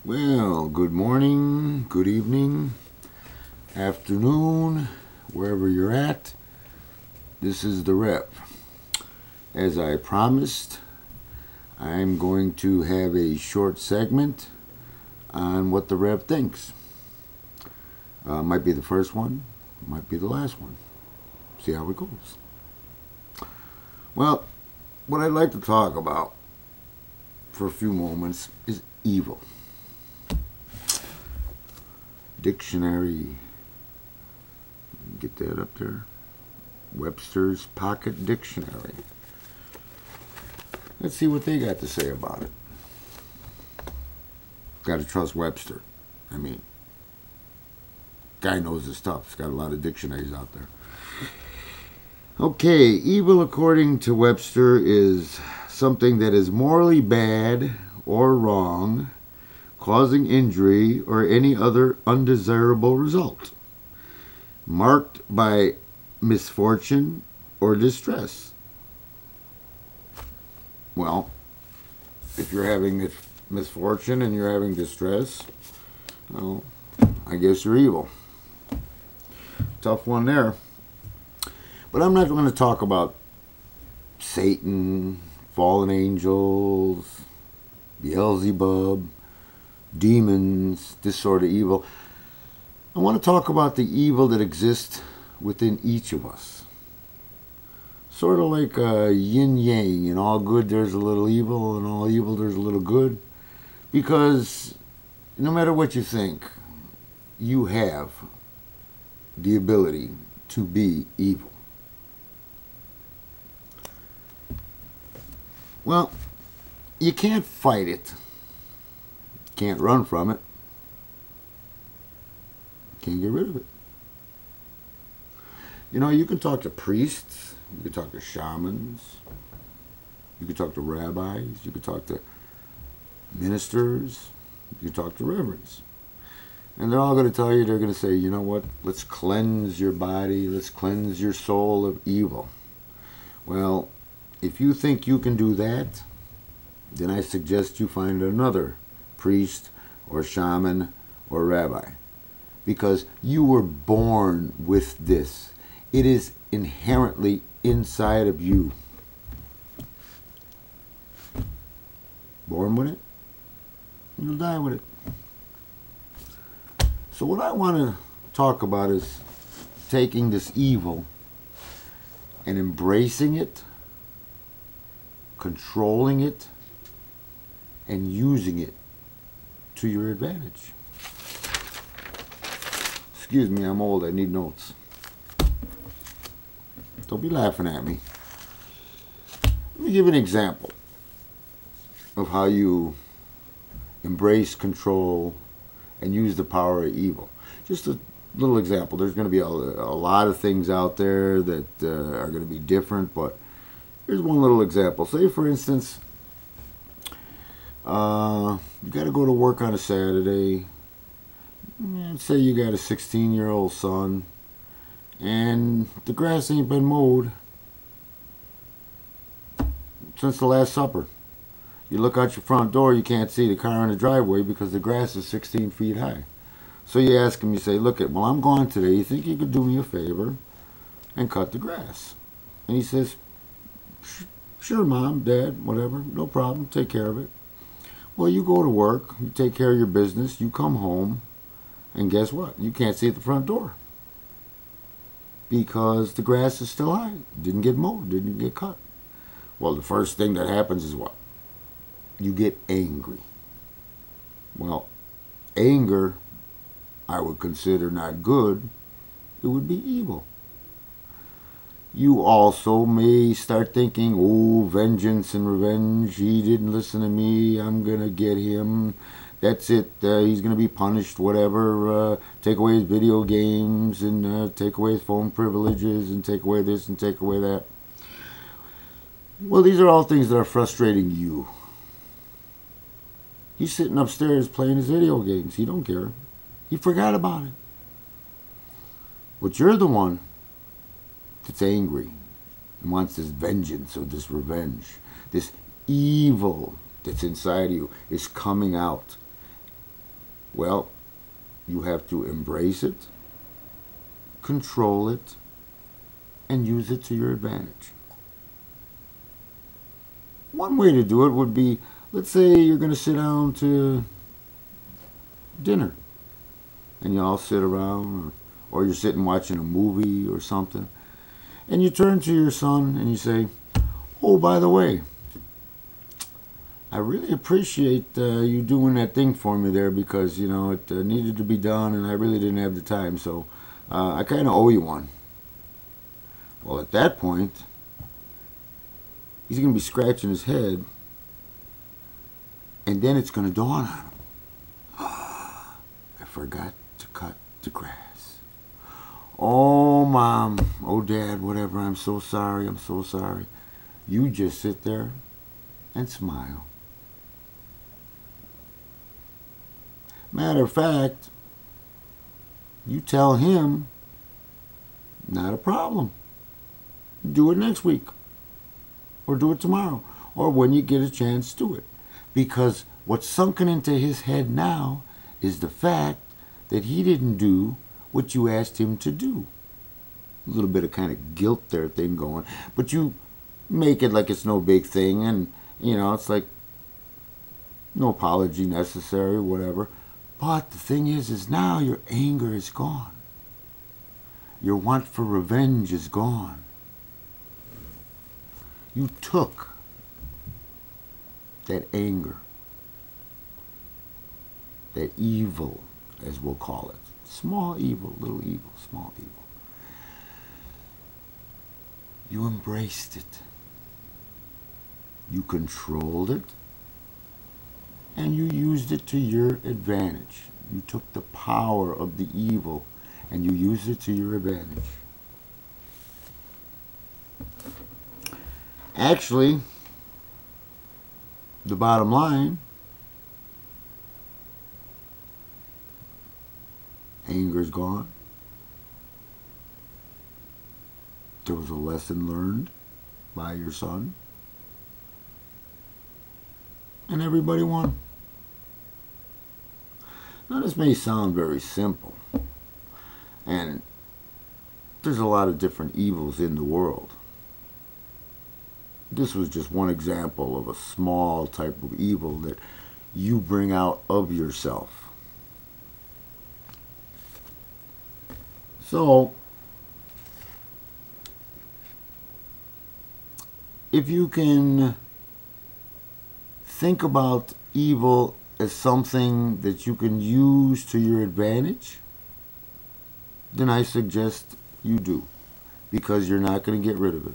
Well, good morning, good evening, afternoon, wherever you're at. This is the Rep. As I promised, I'm going to have a short segment on what the Rep thinks. Might be the first one, might be the last one. See how it goes. Well, what I'd like to talk about for a few moments is evil. Dictionary, get that up there, Webster's Pocket Dictionary. Let's see what they got to say about it. Got to trust Webster. I mean, guy knows his stuff. He's got a lot of dictionaries out there. Okay, evil according to Webster is something that is morally bad or wrong, causing injury or any other undesirable result, marked by misfortune or distress. Well, if you're having misfortune and you're having distress, well, I guess you're evil. Tough one there. But I'm not going to talk about Satan, fallen angels, Beelzebub, demons, this sort of evil. I want to talk about the evil that exists within each of us. Sort of like a yin-yang. In all good there's a little evil, and all evil there's a little good. Because no matter what you think, you have the ability to be evil. Well, you can't fight it. Can't run from it. Can't get rid of it. You know, you can talk to priests, you can talk to shamans, you can talk to rabbis, you can talk to ministers, you can talk to reverends. And they're all going to tell you, they're going to say, you know what, let's cleanse your body, let's cleanse your soul of evil. Well, if you think you can do that, then I suggest you find another priest or shaman or rabbi, because you were born with this. It is inherently inside of you. Born with it, you'll die with it. So what I want to talk about is taking this evil and embracing it, controlling it, and using it to your advantage. Excuse me, I'm old, I need notes. Don't be laughing at me. Let me give an example of how you embrace, control, and use the power of evil. Just a little example. There's going to be a lot of things out there that are going to be different, but here's one little example. Say, for instance, you got to go to work on a Saturday. Let's say you got a 16-year-old son, and the grass ain't been mowed since the Last Supper. You look out your front door, you can't see the car in the driveway because the grass is 16 feet high. So you ask him, you say, look, well, I'm gone today. You think you could do me a favor and cut the grass? And he says, sure, Mom, Dad, whatever, no problem, take care of it. Well, you go to work, you take care of your business, you come home, and guess what? You can't see at the front door because the grass is still high. Didn't get mowed, didn't get cut. Well, the first thing that happens is what? You get angry. Well, anger, I would consider not good. It would be evil. You also may start thinking, oh, vengeance and revenge. He didn't listen to me. I'm going to get him. That's it. He's going to be punished, whatever. Take away his video games and take away his phone privileges and take away this and take away that. Well, these are all things that are frustrating you. He's sitting upstairs playing his video games. He don't care. He forgot about it. But you're the one that's angry and wants this vengeance or this revenge. This evil that's inside of you is coming out. Well, you have to embrace it, control it, and use it to your advantage. One way to do it would be, let's say you're going to sit down to dinner, and you all sit around, or you're sitting watching a movie or something, and you turn to your son and you say, oh, by the way, I really appreciate you doing that thing for me there, because, you know, it needed to be done and I really didn't have the time, so I kind of owe you one. Well, at that point, he's going to be scratching his head, and then it's going to dawn on him. I forgot to cut the grass. Oh, Mom. Oh, Dad, whatever. I'm so sorry. I'm so sorry. You just sit there and smile. Matter of fact, you tell him, not a problem. Do it next week. Or do it tomorrow. Or when you get a chance, do it. Because what's sunken into his head now is the fact that he didn't do what you asked him to do. A little bit of kind of guilt there thing going. But you make it like it's no big thing, and, you know, it's like no apology necessary, whatever. But the thing is now your anger is gone. Your want for revenge is gone. You took that anger, that evil, as we'll call it. Small evil, little evil, small evil. You embraced it. You controlled it. And you used it to your advantage. You took the power of the evil and you used it to your advantage. Actually, the bottom line, anger's gone. There was a lesson learned by your son. And everybody won. Now, this may sound very simple, and there's a lot of different evils in the world. This was just one example of a small type of evil that you bring out of yourself. So, if you can think about evil as something that you can use to your advantage, then I suggest you do, because you're not going to get rid of it.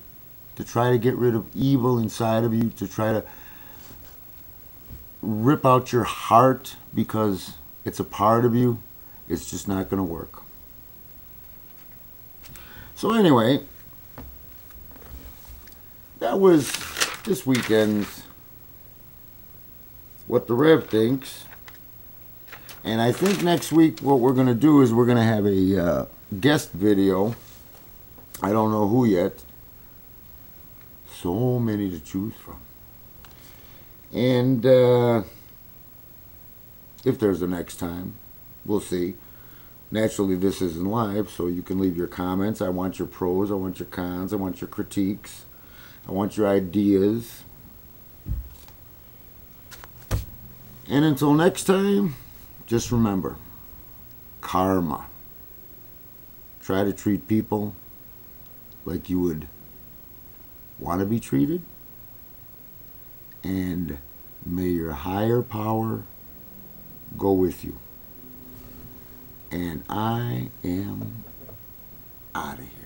To try to get rid of evil inside of you, to try to rip out your heart because it's a part of you, it's just not going to work. So anyway, that was this weekend's What the Rev Thinks. And I think next week what we're going to do is we're going to have a guest video. I don't know who yet. So many to choose from. And if there's a next time, we'll see. Naturally, this isn't live, so you can leave your comments. I want your pros, I want your cons, I want your critiques, I want your ideas. And until next time, just remember, karma. Try to treat people like you would want to be treated. And may your higher power go with you. And I am out of here.